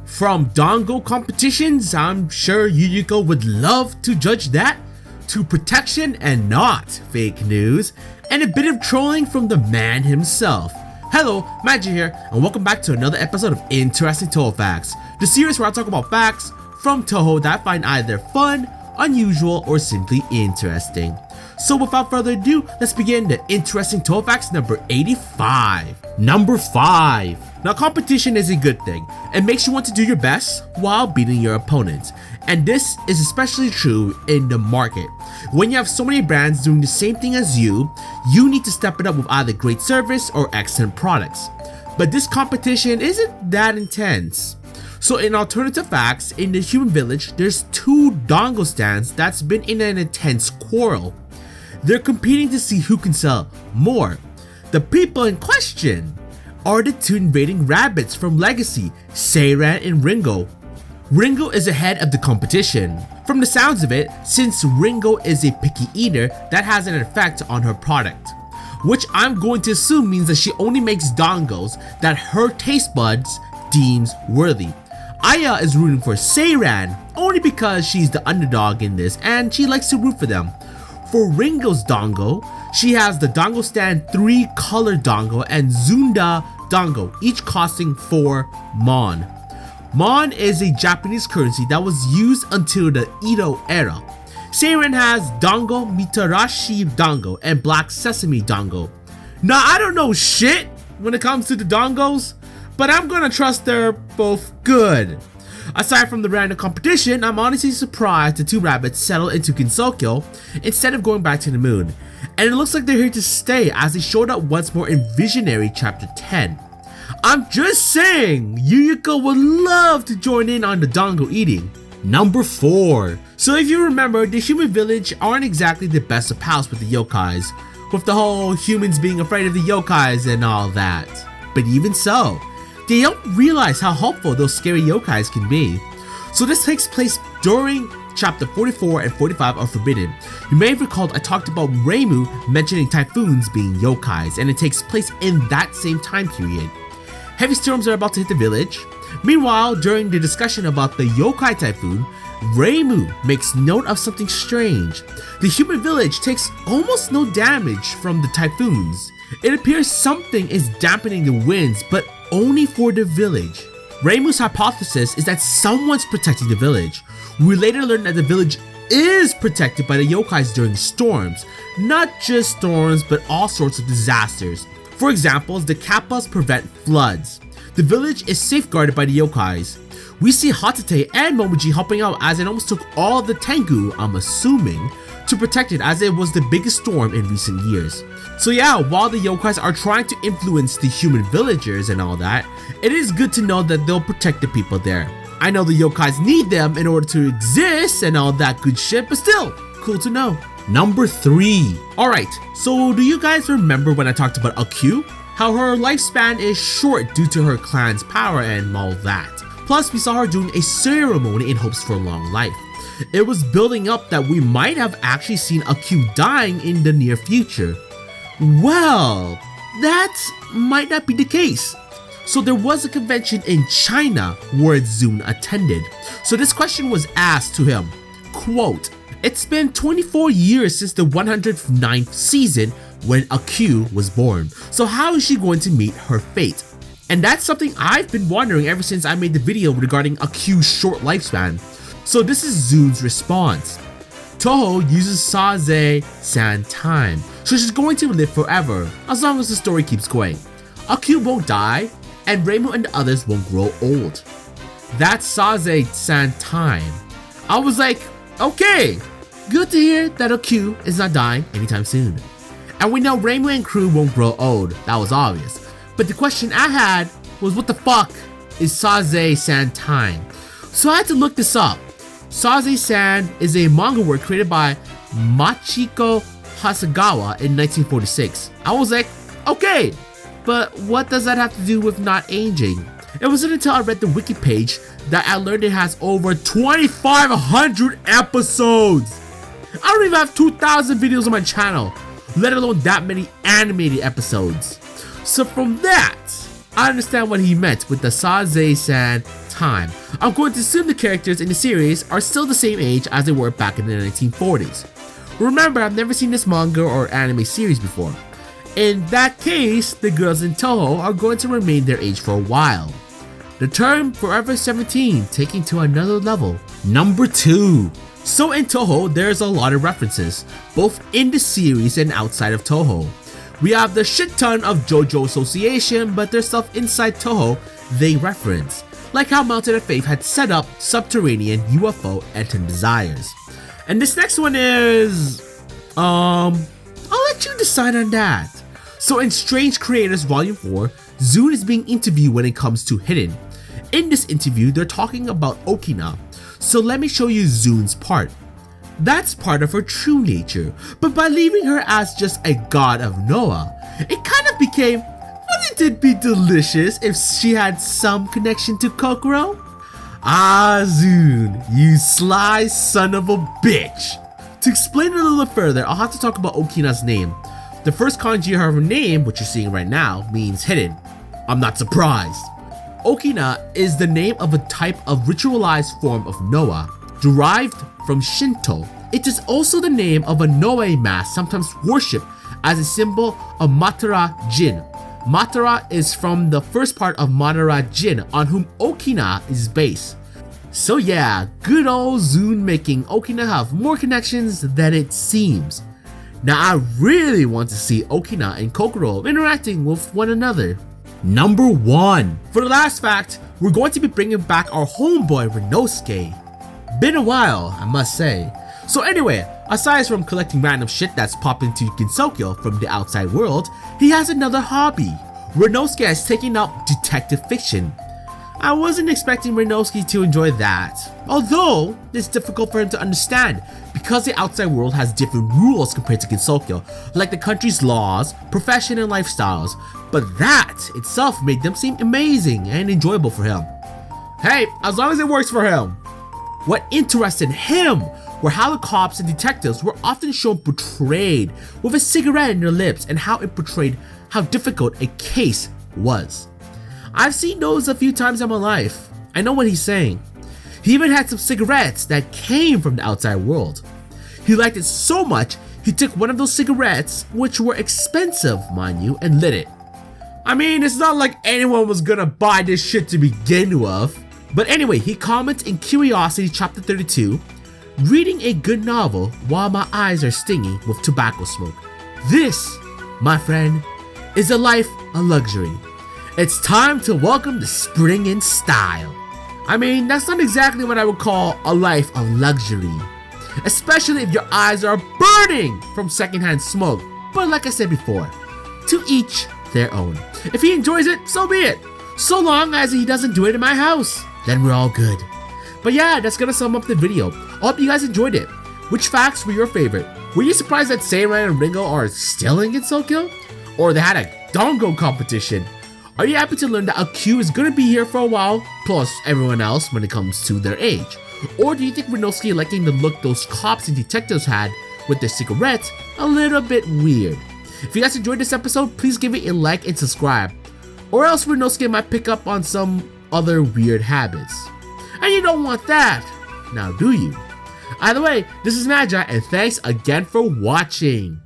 From dango competitions, I'm sure Yuyuko would love to judge that, to protection and not fake news, and a bit of trolling from the man himself. Hello, Magi here, and welcome back to another episode of Interesting Touhou Facts, the series where I talk about facts from Touhou that I find either fun, unusual, or simply interesting. So without further ado, let's begin the Interesting Touhou Facts number 85. Number 5. Now, competition is a good thing. It makes you want to do your best while beating your opponents. And this is especially true in the market. When you have so many brands doing the same thing as you need to step it up with either great service or excellent products. But this competition isn't that intense. So in alternative facts, in the human village, there's 2 dango stands that's been in an intense quarrel. They're competing to see who can sell more. The people in question are the 2 invading rabbits from Legacy, Seiran and Ringo. Ringo is ahead of the competition. From the sounds of it, since Ringo is a picky eater, that has an effect on her product, which I'm going to assume means that she only makes dangos that her taste buds deems worthy. Aya is rooting for Seiran only because she's the underdog in this and she likes to root for them. For Ringo's dango, she has the dango stand 3 color dango and Zunda dango, each costing 4 mon. Mon is a Japanese currency that was used until the Edo era. Seiran has dango mitarashi dango and black sesame dango. Now, I don't know shit when it comes to the dangos, but I'm gonna trust they're both good. Aside from the random competition, I'm honestly surprised the 2 rabbits settled into Kinsokyo instead of going back to the moon. And it looks like they're here to stay as they showed up once more in Visionary Chapter 10. I'm just saying, Yuyuko would love to join in on the dango eating. Number 4. So if you remember, the human village aren't exactly the best of pals with the yokais, with the whole humans being afraid of the yokais and all that. But even so, they don't realize how helpful those scary yokais can be. So this takes place during chapter 44 and 45 of Forbidden. You may have recalled I talked about Reimu mentioning typhoons being yokais, and it takes place in that same time period. Heavy storms are about to hit the village. Meanwhile, during the discussion about the yokai typhoon, Reimu makes note of something strange. The human village takes almost no damage from the typhoons. It appears something is dampening the winds, but only for the village. Reimu's hypothesis is that someone's protecting the village. We later learn that the village is protected by the yokais during storms. Not just storms, but all sorts of disasters. For example, the kappas prevent floods. The village is safeguarded by the yokais. We see Hatate and Momiji helping out as it almost took all the Tengu, I'm assuming, to protect it as it was the biggest storm in recent years. So yeah, while the yokais are trying to influence the human villagers and all that, it is good to know that they'll protect the people there. I know the yokais need them in order to exist and all that good shit, but still, cool to know. Number 3. Alright, so do you guys remember when I talked about Akyu? How her lifespan is short due to her clan's power and all that. Plus, we saw her doing a ceremony in hopes for a long life. It was building up that we might have actually seen Akyu dying in the near future. Well, that might not be the case. So there was a convention in China where Zun attended. So this question was asked to him, quote, "It's been 24 years since the 109th season when Akyu was born. So how is she going to meet her fate?" And that's something I've been wondering ever since I made the video regarding Akyu's short lifespan. So this is Zun's response. Touhou uses Saze-san time, so she's going to live forever as long as the story keeps going. Akyu won't die, and Reimu and the others won't grow old. That's Saze-san time. I was like, okay, good to hear that Akyu is not dying anytime soon. And we know Reimu and crew won't grow old, that was obvious. But the question I had was, what the fuck is Saze-san time? So I had to look this up. Saze-san is a manga work created by Machiko Hasegawa in 1946. I was like, okay, but what does that have to do with not aging? It wasn't until I read the wiki page that I learned it has over 2,500 episodes. I don't even have 2,000 videos on my channel, let alone that many animated episodes. So from that, I understand what he meant with the Saze-san time, I'm going to assume the characters in the series are still the same age as they were back in the 1940s. Remember, I've never seen this manga or anime series before. In that case, the girls in Touhou are going to remain their age for a while. The term Forever 17 taking to another level. Number 2. So in Touhou, there's a lot of references, both in the series and outside of Touhou. We have the shit ton of JoJo association, but there's stuff inside Touhou they reference, like how Mountain of Faith had set up Subterranean, UFO, and 10 Desires. And this next one is... I'll let you decide on that. So in Strange Creators Volume 4, Zune is being interviewed when it comes to Hidden. In this interview, they're talking about Okina, so let me show you Zune's part. That's part of her true nature, but by leaving her as just a god of Noah, it kind of became, wouldn't it be delicious if she had some connection to Kokoro? Ah, Zune, you sly son of a bitch. To explain it a little further, I'll have to talk about Okina's name. The first kanji of her name, which you're seeing right now, means hidden. I'm not surprised. Okina is the name of a type of ritualized form of Noah, derived from Shinto. It is also the name of a Noe mask sometimes worshipped as a symbol of Matara Jin. Matara is from the first part of Matara Jin, on whom Okina is based. So yeah, good old Zune making Okina have more connections than it seems. Now I really want to see Okina and Kokoro interacting with one another. Number 1. For the last fact, we're going to be bringing back our homeboy Renosuke. Been a while, I must say. So anyway, aside from collecting random shit that's popped into Gensokyo from the outside world, he has another hobby. Renosuke has taken up detective fiction. I wasn't expecting Renosuke to enjoy that, although it's difficult for him to understand because the outside world has different rules compared to Gensokyo, like the country's laws, profession, and lifestyles, but that itself made them seem amazing and enjoyable for him. Hey, as long as it works for him. What interested him were how the cops and detectives were often shown portrayed with a cigarette in their lips and how it portrayed how difficult a case was. I've seen those a few times in my life. I know what he's saying. He even had some cigarettes that came from the outside world. He liked it so much, he took one of those cigarettes, which were expensive, mind you, and lit it. I mean, it's not like anyone was gonna buy this shit to begin with. But anyway, he comments in Curiosity chapter 32, reading a good novel while my eyes are stinging with tobacco smoke. This, my friend, is a life of luxury. It's time to welcome the spring in style. I mean, that's not exactly what I would call a life of luxury, especially if your eyes are burning from secondhand smoke. But like I said before, to each their own. If he enjoys it, so be it. So long as he doesn't do it in my house, then we're all good. But yeah, that's gonna sum up the video. I hope you guys enjoyed it. Which facts were your favorite? Were you surprised that Seiran and Ringo are still in Gensokyo? Or they had a dango competition? Are you happy to learn that a Q is gonna be here for a while, plus everyone else when it comes to their age? Or do you think Renosuke liking the look those cops and detectives had with their cigarettes a little bit weird? If you guys enjoyed this episode, please give it a like and subscribe. Or else Renosuke might pick up on some other weird habits. And you don't want that, now do you? Either way, this is Magi, and thanks again for watching.